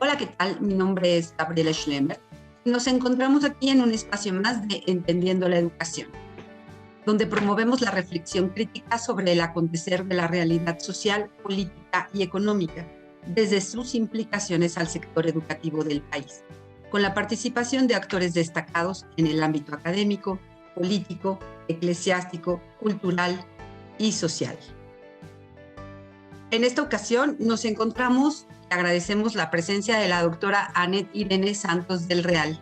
Hola, ¿qué tal? Mi nombre es Gabriela Schlemmer. Nos encontramos aquí en un espacio más de Entendiendo la Educación, donde promovemos la reflexión crítica sobre el acontecer de la realidad social, política y económica, desde sus implicaciones al sector educativo del país, con la participación de actores destacados en el ámbito académico, político, eclesiástico, cultural y social. En esta ocasión nos encontramos y agradecemos la presencia de la doctora Annette Irene Santos del Real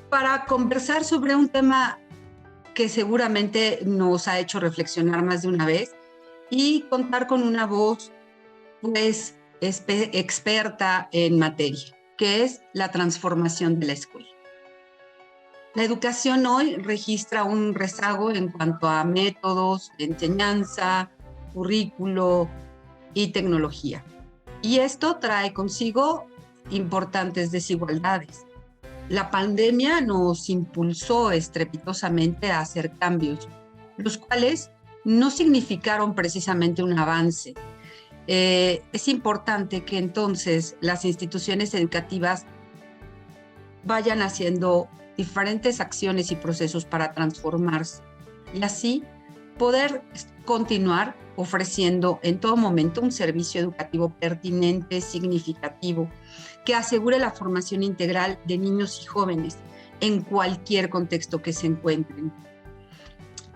para conversar sobre un tema que seguramente nos ha hecho reflexionar más de una vez y contar con una voz pues experta en materia, que es la transformación de la escuela. La educación hoy registra un rezago en cuanto a métodos de enseñanza, currículo y tecnología. Y esto trae consigo importantes desigualdades. La pandemia nos impulsó estrepitosamente a hacer cambios, los cuales no significaron precisamente un avance. Es importante que entonces las instituciones educativas vayan haciendo diferentes acciones y procesos para transformarse y así poder continuar ofreciendo en todo momento un servicio educativo pertinente, significativo, que asegure la formación integral de niños y jóvenes en cualquier contexto que se encuentren.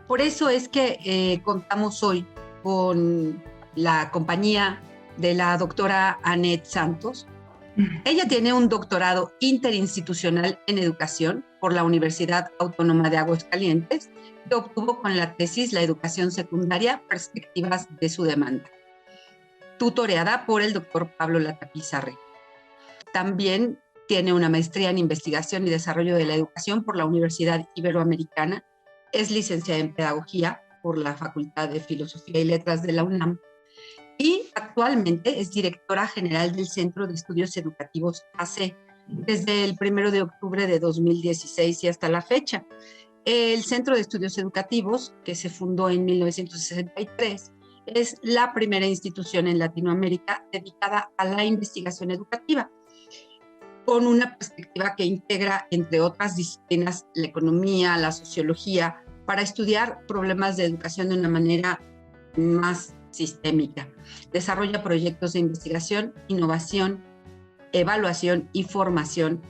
Por eso es que contamos hoy con la compañía de la doctora Annette Santos. Ella tiene un doctorado interinstitucional en educación por la Universidad Autónoma de Aguascalientes, que obtuvo con la tesis La educación secundaria, perspectivas de su demanda, tutoreada por el doctor Pablo Latapizarre. También tiene una maestría en investigación y desarrollo de la educación por la Universidad Iberoamericana, es licenciada en pedagogía por la Facultad de Filosofía y Letras de la UNAM y actualmente es directora general del Centro de Estudios Educativos AC desde el 1 de octubre de 2016 y hasta la fecha. El Centro de Estudios Educativos, que se fundó en 1963, es la primera institución en Latinoamérica dedicada a la investigación educativa, con una perspectiva que integra, entre otras disciplinas, la economía, la sociología, para estudiar problemas de educación de una manera más sistémica. Desarrolla proyectos de investigación, innovación, evaluación y formación,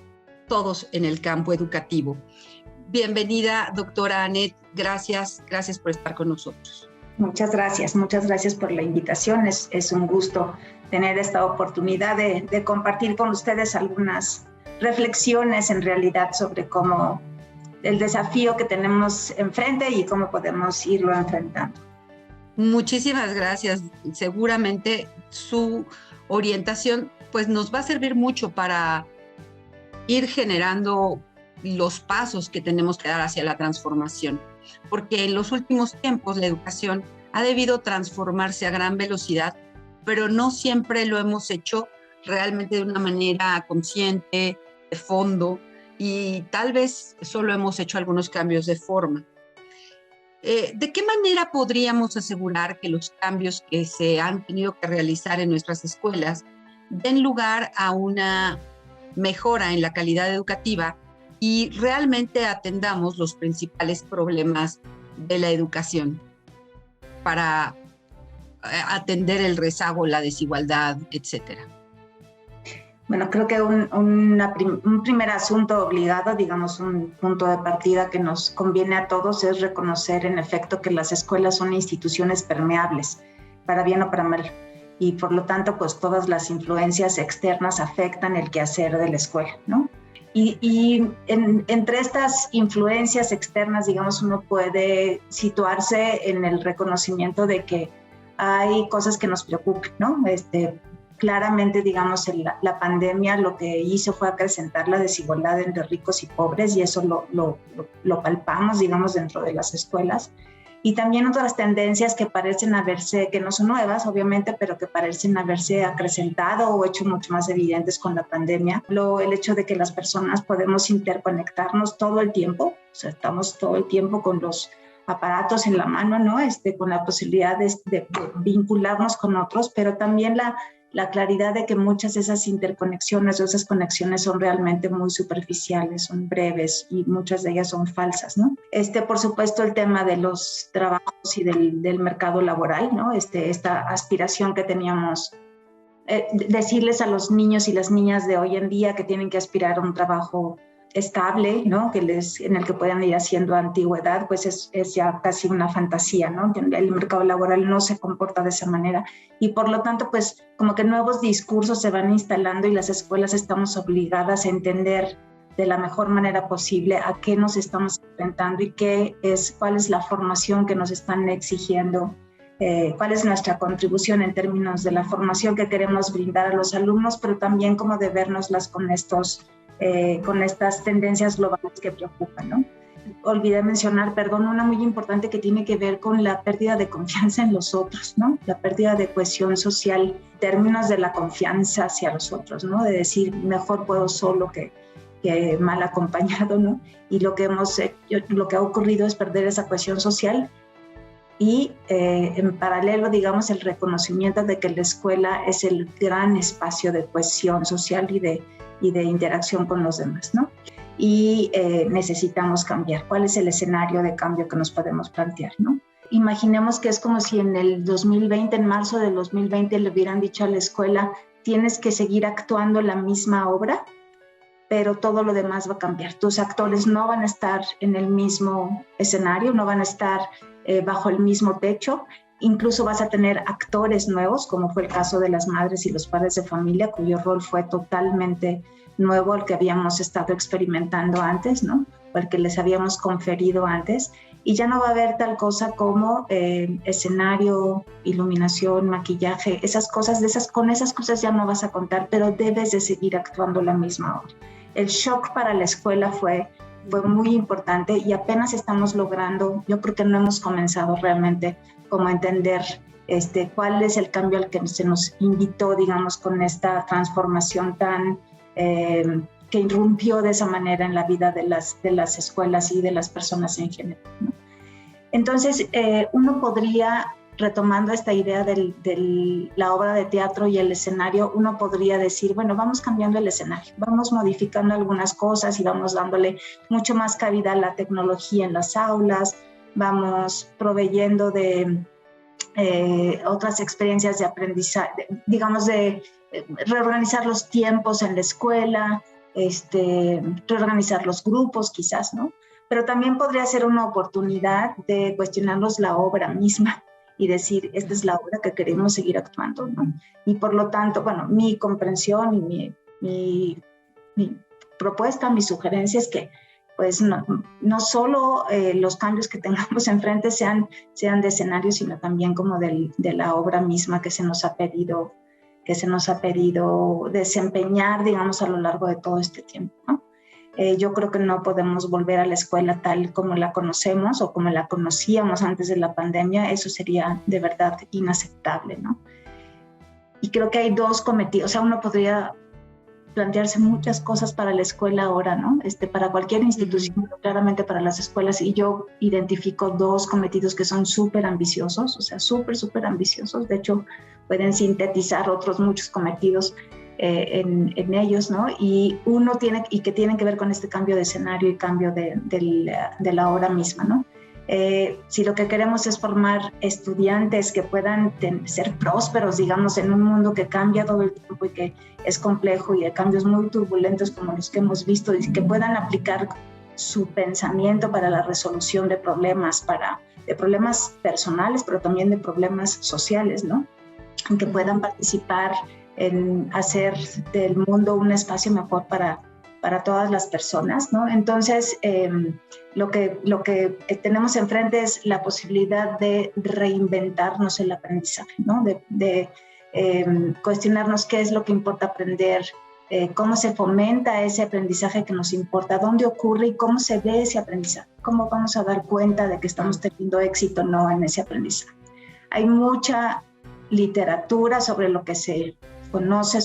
todos en el campo educativo. Bienvenida, doctora Annette. Gracias por estar con nosotros. Muchas gracias por la invitación. Es un gusto tener esta oportunidad de compartir con ustedes algunas reflexiones en realidad sobre cómo el desafío que tenemos enfrente y cómo podemos irlo enfrentando. Muchísimas gracias. Seguramente su orientación pues nos va a servir mucho para ir generando los pasos que tenemos que dar hacia la transformación, porque en los últimos tiempos la educación ha debido transformarse a gran velocidad, pero no siempre lo hemos hecho realmente de una manera consciente, de fondo, y tal vez solo hemos hecho algunos cambios de forma. ¿De qué manera podríamos asegurar que los cambios que se han tenido que realizar en nuestras escuelas den lugar a una mejora en la calidad educativa y realmente atendamos los principales problemas de la educación para atender el rezago, la desigualdad, etcétera? Bueno, creo que un primer asunto obligado, digamos, un punto de partida que nos conviene a todos es reconocer en efecto que las escuelas son instituciones permeables, para bien o para mal, y por lo tanto, pues todas las influencias externas afectan el quehacer de la escuela, ¿no? Y entre estas influencias externas, digamos, uno puede situarse en el reconocimiento de que hay cosas que nos preocupan, ¿no? Claramente, digamos, la pandemia lo que hizo fue acrecentar la desigualdad entre ricos y pobres y eso lo palpamos, digamos, dentro de las escuelas. Y también otras tendencias que parecen haberse, que no son nuevas, obviamente, pero que parecen haberse acrecentado o hecho mucho más evidentes con la pandemia. El hecho de que las personas podemos interconectarnos todo el tiempo, o sea, estamos todo el tiempo con los aparatos en la mano, ¿no? Con la posibilidad de vincularnos con otros, pero también la claridad de que muchas de esas interconexiones o esas conexiones son realmente muy superficiales, son breves y muchas de ellas son falsas, ¿no? Por supuesto, el tema de los trabajos y del mercado laboral, ¿no? Esta aspiración que teníamos, decirles a los niños y las niñas de hoy en día que tienen que aspirar a un trabajo estable, ¿no? En el que puedan ir haciendo antigüedad, pues es ya casi una fantasía, ¿no? El mercado laboral no se comporta de esa manera y por lo tanto, pues como que nuevos discursos se van instalando y las escuelas estamos obligadas a entender de la mejor manera posible a qué nos estamos enfrentando y cuál es la formación que nos están exigiendo, cuál es nuestra contribución en términos de la formación que queremos brindar a los alumnos, pero también cómo debérnoslas con estas tendencias globales que preocupan, ¿no? Olvidé mencionar, una muy importante que tiene que ver con la pérdida de confianza en los otros, ¿no? La pérdida de cohesión social en términos de la confianza hacia los otros, ¿no? De decir, mejor puedo solo que mal acompañado, ¿no? Y lo que ha ocurrido es perder esa cohesión social y en paralelo, digamos, el reconocimiento de que la escuela es el gran espacio de cohesión social y de interacción con los demás, ¿no? Y necesitamos cambiar. ¿Cuál es el escenario de cambio que nos podemos plantear, ¿no? Imaginemos que es como si en marzo del 2020, le hubieran dicho a la escuela, tienes que seguir actuando la misma obra, pero todo lo demás va a cambiar. Tus actores no van a estar en el mismo escenario, no van a estar bajo el mismo techo. Incluso vas a tener actores nuevos, como fue el caso de las madres y los padres de familia, cuyo rol fue totalmente nuevo al que habíamos estado experimentando antes, ¿no? O al que les habíamos conferido antes. Y ya no va a haber tal cosa como escenario, iluminación, maquillaje, con esas cosas ya no vas a contar, pero debes de seguir actuando la misma hora. El shock para la escuela fue muy importante y apenas estamos logrando, yo creo que no hemos comenzado realmente como a entender cuál es el cambio al que se nos invitó, digamos, con esta transformación tan que irrumpió de esa manera en la vida de las escuelas y de las personas en general, ¿no? Entonces, uno podría, retomando esta idea de la obra de teatro y el escenario, uno podría decir, bueno, vamos cambiando el escenario, vamos modificando algunas cosas y vamos dándole mucho más cabida a la tecnología en las aulas, vamos proveyendo de otras experiencias de aprendizaje, digamos, de reorganizar los tiempos en la escuela, reorganizar los grupos quizás, ¿no? Pero también podría ser una oportunidad de cuestionarnos la obra misma y decir, esta es la obra que queremos seguir actuando, ¿no? Y por lo tanto, bueno, mi comprensión y mi propuesta, mi sugerencia es que pues no solo los cambios que tengamos enfrente sean de escenario, sino también como de la obra misma que se nos ha pedido desempeñar, digamos, a lo largo de todo este tiempo, ¿no? Yo creo que no podemos volver a la escuela tal como la conocemos o como la conocíamos antes de la pandemia. Eso sería de verdad inaceptable, ¿no? Y creo que hay dos cometidos. O sea, uno podría plantearse muchas cosas para la escuela ahora, ¿no? Para cualquier institución, pero claramente para las escuelas. Y yo identifico dos cometidos que son súper ambiciosos, o sea, súper ambiciosos. De hecho, pueden sintetizar otros muchos cometidos en ellos, ¿no? Y que tienen que ver con este cambio de escenario y cambio de la obra misma, ¿no? Si lo que queremos es formar estudiantes que puedan ser prósperos, digamos, en un mundo que cambia todo el tiempo y que es complejo y de cambios muy turbulentos como los que hemos visto, y que puedan aplicar su pensamiento para la resolución de problemas personales, pero también de problemas sociales, ¿no? Que puedan participar en hacer del mundo un espacio mejor para todas las personas, ¿no? Entonces, lo que tenemos enfrente es la posibilidad de reinventarnos el aprendizaje, ¿no? De cuestionarnos qué es lo que importa aprender, cómo se fomenta ese aprendizaje que nos importa, dónde ocurre y cómo se ve ese aprendizaje, cómo vamos a dar cuenta de que estamos teniendo éxito o no en ese aprendizaje. Hay mucha literatura sobre lo que se conoce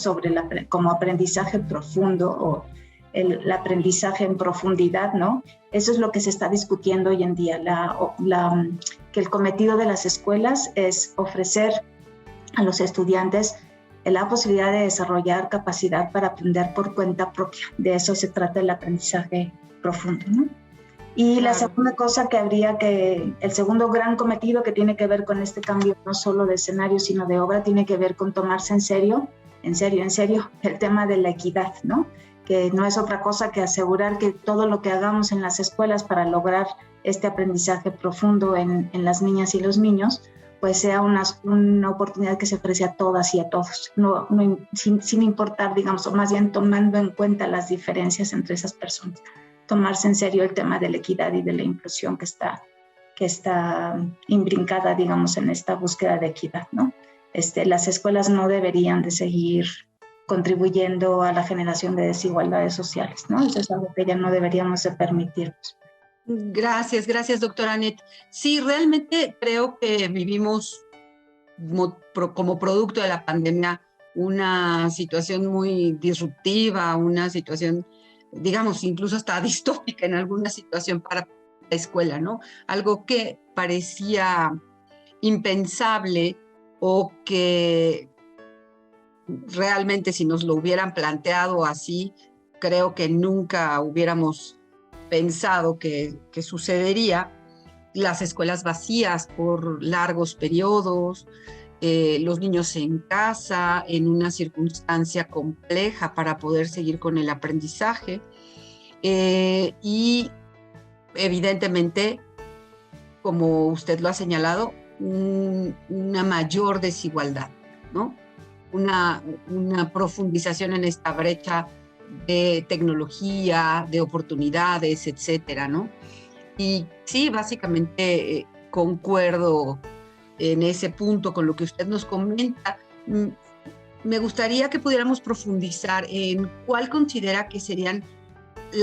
como aprendizaje profundo o el aprendizaje en profundidad, ¿no? Eso es lo que se está discutiendo hoy en día, que el cometido de las escuelas es ofrecer a los estudiantes la posibilidad de desarrollar capacidad para aprender por cuenta propia. De eso se trata el aprendizaje profundo, ¿no? Y claro. La segunda cosa el segundo gran cometido que tiene que ver con este cambio, no solo de escenario, sino de obra, tiene que ver con tomarse en serio, el tema de la equidad, ¿no? Que no es otra cosa que asegurar que todo lo que hagamos en las escuelas para lograr este aprendizaje profundo en las niñas y los niños, pues sea una oportunidad que se ofrece a todas y a todos, sin importar, digamos, o más bien tomando en cuenta las diferencias entre esas personas. Tomarse en serio el tema de la equidad y de la inclusión que está imbrincada, digamos, en esta búsqueda de equidad, ¿no? Las escuelas no deberían de seguir contribuyendo a la generación de desigualdades sociales, ¿no? Eso es algo que ya no deberíamos de permitirnos. Gracias, doctora Anet. Sí, realmente creo que vivimos como producto de la pandemia una situación muy disruptiva, una situación, digamos, incluso hasta distópica en alguna situación para la escuela, ¿no? Algo que parecía impensable o que realmente si nos lo hubieran planteado así, creo que nunca hubiéramos pensado que sucedería. Las escuelas vacías por largos periodos, los niños en casa, en una circunstancia compleja para poder seguir con el aprendizaje y evidentemente, como usted lo ha señalado, una mayor desigualdad, ¿no? Una profundización en esta brecha de tecnología, de oportunidades, etcétera, ¿no? Y sí, básicamente concuerdo en ese punto con lo que usted nos comenta. Me gustaría que pudiéramos profundizar en cuál considera que serían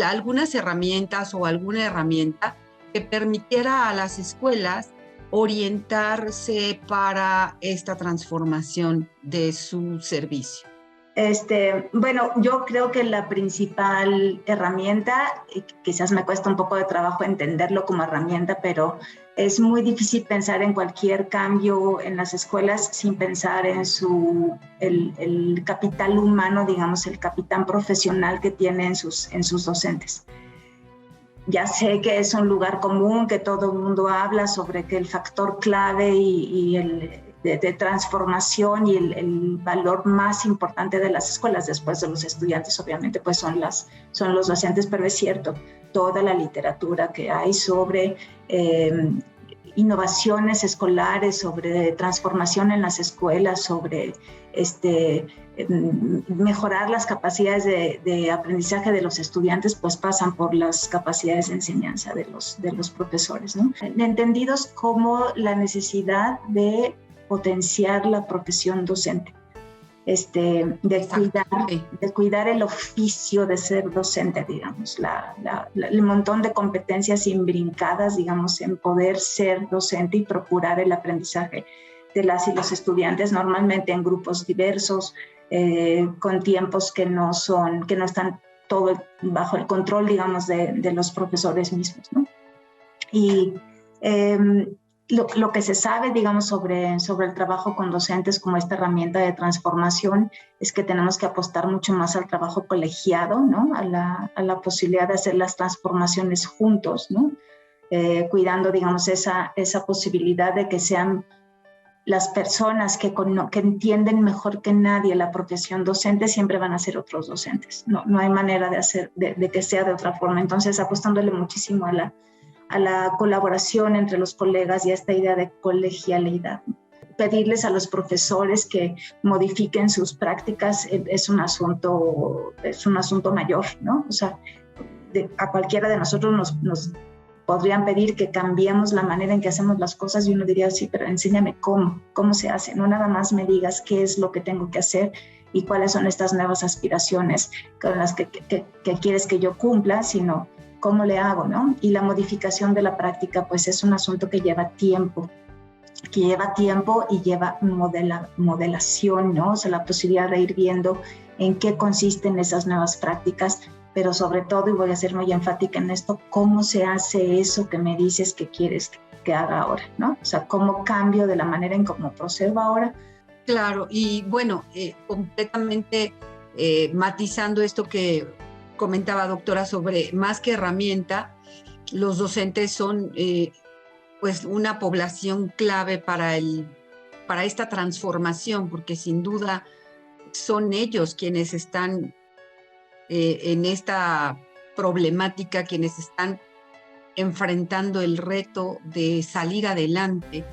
algunas herramientas o alguna herramienta que permitiera a las escuelas orientarse para esta transformación de su servicio. Bueno, yo creo que la principal herramienta, quizás me cuesta un poco de trabajo entenderlo como herramienta, pero es muy difícil pensar en cualquier cambio en las escuelas sin pensar en el capital humano, digamos, el capital profesional que tiene en sus docentes. Ya sé que es un lugar común, que todo el mundo habla sobre que el factor clave y de transformación y el valor más importante de las escuelas, después de los estudiantes, obviamente, pues son los docentes, pero es cierto, toda la literatura que hay sobre innovaciones escolares, sobre transformación en las escuelas, sobre mejorar las capacidades de aprendizaje de los estudiantes, pues pasan por las capacidades de enseñanza de los profesores, ¿no? Entendidos como la necesidad de potenciar la profesión docente, de cuidar el oficio de ser docente, digamos, el montón de competencias imbrincadas, digamos, en poder ser docente y procurar el aprendizaje de las y los estudiantes, normalmente en grupos diversos, con tiempos que no están todo bajo el control, digamos, de los profesores mismos, ¿no? Y lo que se sabe, digamos, sobre el trabajo con docentes como esta herramienta de transformación es que tenemos que apostar mucho más al trabajo colegiado, ¿no? A la posibilidad de hacer las transformaciones juntos, ¿no? Cuidando, digamos, esa posibilidad de que sean las personas que entienden mejor que nadie la profesión docente siempre van a ser otros docentes. No hay manera de que sea de otra forma. Entonces, apostándole muchísimo a la colaboración entre los colegas y a esta idea de colegialidad. Pedirles a los profesores que modifiquen sus prácticas es un asunto mayor, ¿no? O sea, a cualquiera de nosotros nos podrían pedir que cambiemos la manera en que hacemos las cosas y uno diría, sí, pero enséñame cómo se hace, no nada más me digas qué es lo que tengo que hacer y cuáles son estas nuevas aspiraciones con las que quieres que yo cumpla, sino cómo le hago, ¿no? Y la modificación de la práctica, pues es un asunto que lleva tiempo y lleva modelación, ¿no? O sea, la posibilidad de ir viendo en qué consisten esas nuevas prácticas, pero sobre todo, y voy a ser muy enfática en esto, cómo se hace eso que me dices que quieres que haga ahora, ¿no? O sea, cómo cambio de la manera en cómo procedo ahora Claro, y bueno, completamente matizando esto que comentaba doctora sobre más que herramienta, los docentes son pues una población clave para esta transformación, porque sin duda son ellos quienes están en esta problemática, quienes están enfrentando el reto de salir adelante,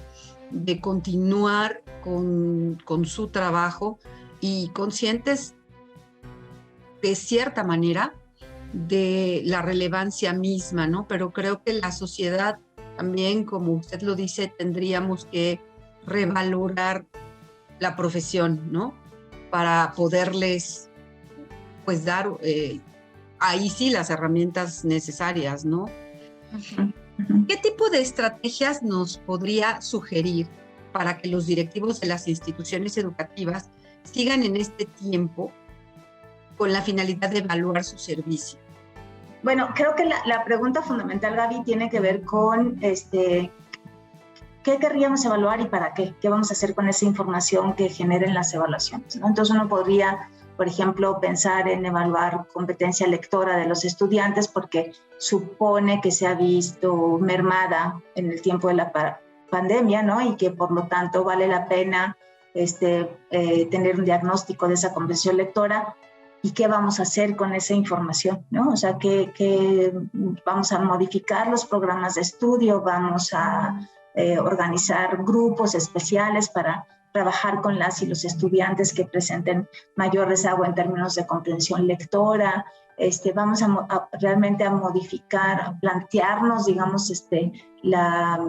de continuar con su trabajo y conscientes de cierta manera de la relevancia misma, ¿no? Pero creo que la sociedad también, como usted lo dice, tendríamos que revalorar la profesión, ¿no? Para poderles, pues, dar ahí sí las herramientas necesarias, ¿no? ¿Qué tipo de estrategias nos podría sugerir para que los directivos de las instituciones educativas sigan en este tiempo con la finalidad de evaluar su servicio? Bueno, creo que la pregunta fundamental, Gaby, tiene que ver con ¿qué querríamos evaluar y para qué? ¿Qué vamos a hacer con esa información que generen las evaluaciones, ¿no? Entonces uno podría, por ejemplo, pensar en evaluar competencia lectora de los estudiantes porque supone que se ha visto mermada en el tiempo de la pandemia, ¿no? Y que por lo tanto vale la pena tener un diagnóstico de esa comprensión lectora. ¿Y qué vamos a hacer con esa información, ¿no? O sea, que vamos a modificar los programas de estudio, vamos a organizar grupos especiales para trabajar con las y los estudiantes que presenten mayor rezago en términos de comprensión lectora. Vamos realmente a modificar, a plantearnos, digamos, la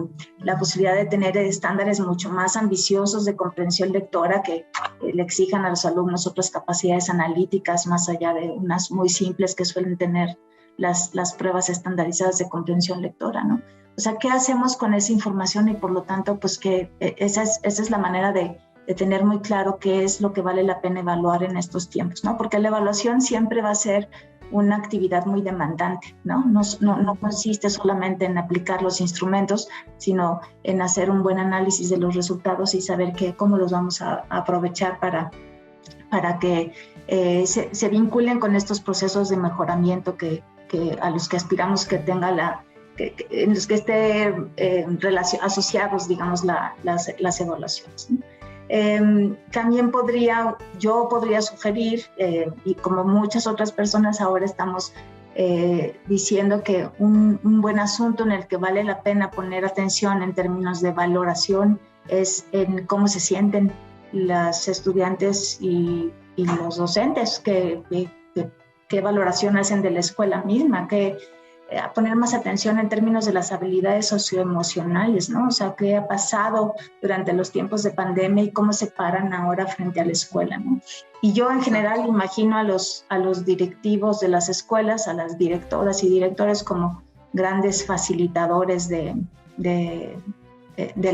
posibilidad de tener estándares mucho más ambiciosos de comprensión lectora que le exijan a los alumnos otras capacidades analíticas más allá de unas muy simples que suelen tener las pruebas estandarizadas de comprensión lectora, ¿no? O sea, ¿qué hacemos con esa información? Y por lo tanto, pues que esa es la manera de tener muy claro qué es lo que vale la pena evaluar en estos tiempos, ¿no? Porque la evaluación siempre va a ser una actividad muy demandante, ¿no? No consiste solamente en aplicar los instrumentos, sino en hacer un buen análisis de los resultados y saber cómo los vamos a aprovechar para que se vinculen con estos procesos de mejoramiento a los que aspiramos que tenga en los que esté asociados, digamos, las evaluaciones, ¿no? También yo podría sugerir, y como muchas otras personas ahora estamos diciendo que un buen asunto en el que vale la pena poner atención en términos de valoración es en cómo se sienten las estudiantes y los docentes, qué valoración hacen de la escuela misma, a poner más atención en términos de las habilidades socioemocionales, ¿no? O sea, qué ha pasado durante los tiempos de pandemia y cómo se paran ahora frente a la escuela, ¿no? Y yo en general imagino a los directivos de las escuelas, a las directoras y directores como grandes facilitadores del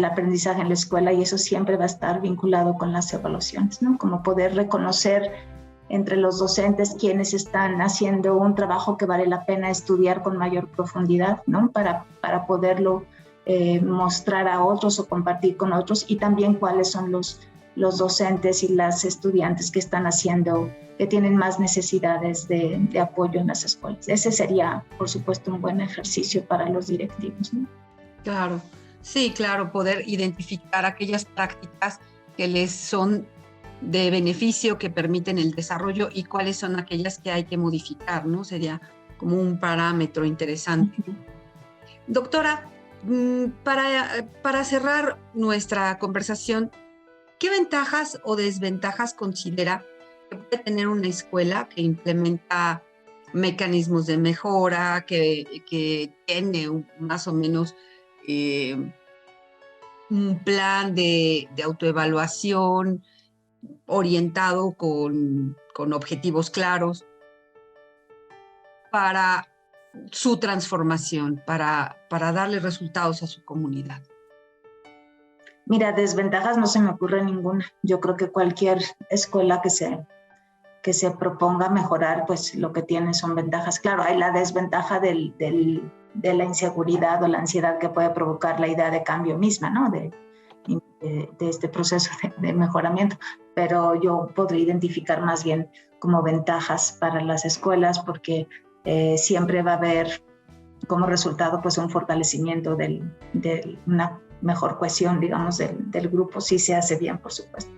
aprendizaje en la escuela, y eso siempre va a estar vinculado con las evaluaciones, ¿no? Como poder reconocer entre los docentes quienes están haciendo un trabajo que vale la pena estudiar con mayor profundidad, ¿no? Para poderlo mostrar a otros o compartir con otros, y también cuáles son los docentes y las estudiantes que tienen más necesidades de apoyo en las escuelas. Ese sería, por supuesto, un buen ejercicio para los directivos, ¿no? Claro, sí, claro, poder identificar aquellas prácticas que les son de beneficio, que permiten el desarrollo, y cuáles son aquellas que hay que modificar, ¿no? Sería como un parámetro interesante. Uh-huh. Doctora, para cerrar nuestra conversación, ¿qué ventajas o desventajas considera que puede tener una escuela que implementa mecanismos de mejora, que tiene más o menos un plan de autoevaluación orientado con objetivos claros para su transformación, para darle resultados a su comunidad? Mira, desventajas no se me ocurre ninguna. Yo creo que cualquier escuela que se proponga mejorar, pues lo que tiene son ventajas. Claro, hay la desventaja de la inseguridad o la ansiedad que puede provocar la idea de cambio misma, ¿no? De este proceso de mejoramiento, pero yo podría identificar más bien como ventajas para las escuelas, porque siempre va a haber como resultado pues un fortalecimiento de una mejor cohesión, digamos, del grupo, si se hace bien, por supuesto.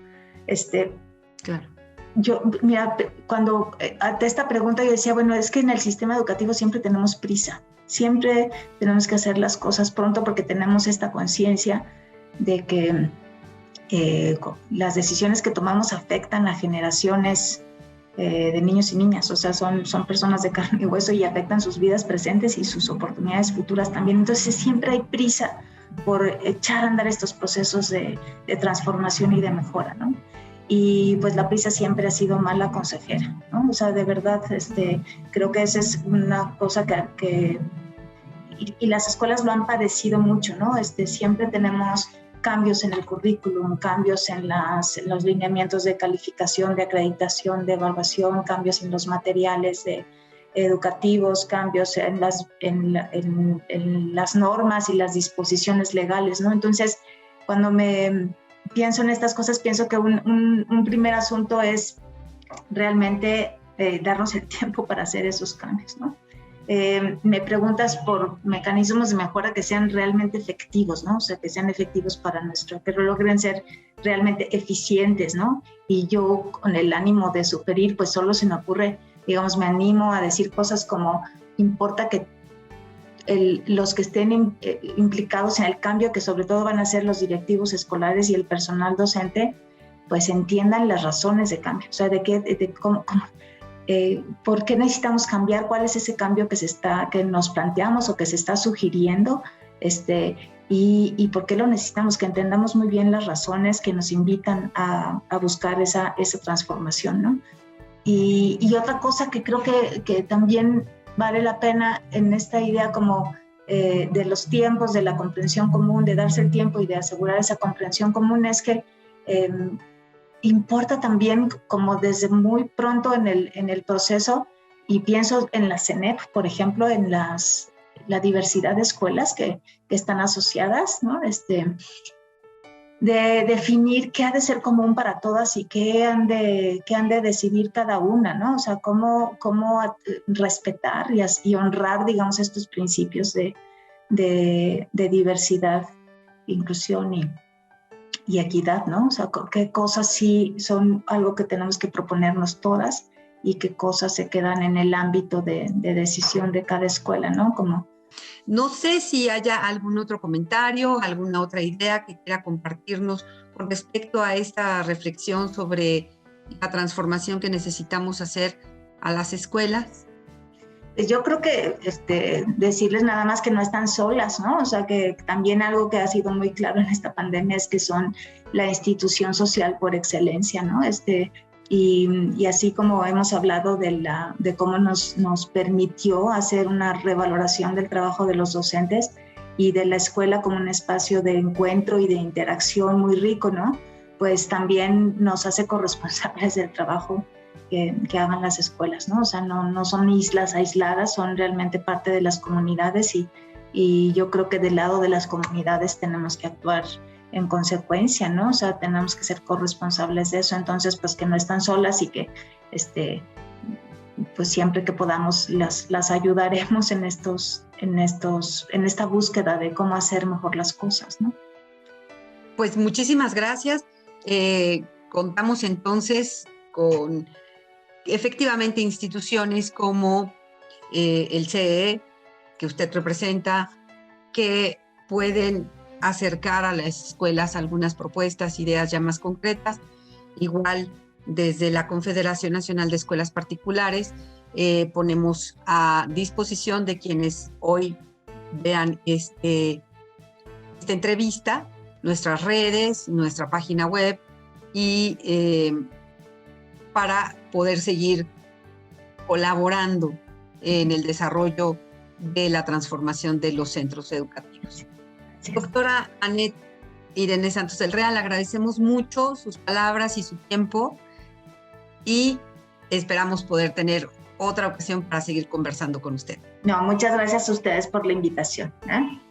Claro. Yo, mira, cuando ante esta pregunta yo decía, bueno, es que en el sistema educativo siempre tenemos prisa, siempre tenemos que hacer las cosas pronto porque tenemos esta conciencia de que las decisiones que tomamos afectan a generaciones de niños y niñas, o sea, son personas de carne y hueso y afectan sus vidas presentes y sus oportunidades futuras también. Entonces siempre hay prisa por echar a andar estos procesos de transformación y de mejora, ¿no? Y pues la prisa siempre ha sido mala consejera, ¿no? O sea, de verdad, creo que esa es una cosa que y las escuelas lo han padecido mucho, ¿no? Siempre tenemos cambios en el currículum, cambios en los lineamientos de calificación, de acreditación, de evaluación, cambios en los materiales educativos, cambios en las normas y las disposiciones legales, ¿no? Entonces, cuando me pienso en estas cosas, pienso que un primer asunto es realmente darnos el tiempo para hacer esos cambios, ¿no? Me preguntas por mecanismos de mejora que sean realmente efectivos, ¿no? O sea, que sean efectivos para que logren ser realmente eficientes, ¿no? Y yo, con el ánimo de sugerir, pues solo se me ocurre, digamos, me animo a decir cosas como, importa que los que estén implicados en el cambio, que sobre todo van a ser los directivos escolares y el personal docente, pues entiendan las razones de cambio, o sea, ¿por qué necesitamos cambiar? ¿Cuál es ese cambio que nos planteamos o que se está sugiriendo? Y por qué lo necesitamos, que entendamos muy bien las razones que nos invitan a buscar esa transformación, ¿no? Y otra cosa que creo que también vale la pena en esta idea como de los tiempos, de la comprensión común, de darse el tiempo y de asegurar esa comprensión común, es que importa también como desde muy pronto en el proceso, y pienso en la CENEP, por ejemplo, en la diversidad de escuelas que están asociadas, ¿no? De definir qué ha de ser común para todas y qué han de decidir cada una, ¿no? O sea, cómo respetar y honrar, digamos, estos principios de diversidad, inclusión y equidad, ¿no? O sea, qué cosas sí son algo que tenemos que proponernos todas y qué cosas se quedan en el ámbito de decisión de cada escuela, ¿no? No sé si haya algún otro comentario, alguna otra idea que quiera compartirnos con respecto a esta reflexión sobre la transformación que necesitamos hacer a las escuelas. Yo creo que decirles nada más que no están solas, ¿no? O sea, que también algo que ha sido muy claro en esta pandemia es que son la institución social por excelencia, ¿no? Y así como hemos hablado de cómo nos permitió hacer una revaloración del trabajo de los docentes y de la escuela como un espacio de encuentro y de interacción muy rico, ¿no? Pues también nos hace corresponsables del trabajo que hagan las escuelas, ¿no? O sea, no son islas aisladas, son realmente parte de las comunidades y yo creo que del lado de las comunidades tenemos que actuar en consecuencia, ¿no? O sea, tenemos que ser corresponsables de eso, entonces, pues que no están solas y que, pues siempre que podamos las ayudaremos en esta búsqueda de cómo hacer mejor las cosas, ¿no? Pues muchísimas gracias. Contamos entonces con efectivamente instituciones como el CEE, que usted representa, que pueden acercar a las escuelas algunas propuestas, ideas ya más concretas. Igual, desde la Confederación Nacional de Escuelas Particulares, ponemos a disposición de quienes hoy vean esta entrevista, nuestras redes, nuestra página web, y para poder seguir colaborando en el desarrollo de la transformación de los centros educativos. Doctora Annette Irene Santos del Real, agradecemos mucho sus palabras y su tiempo y esperamos poder tener otra ocasión para seguir conversando con usted. No, muchas gracias a ustedes por la invitación, ¿eh?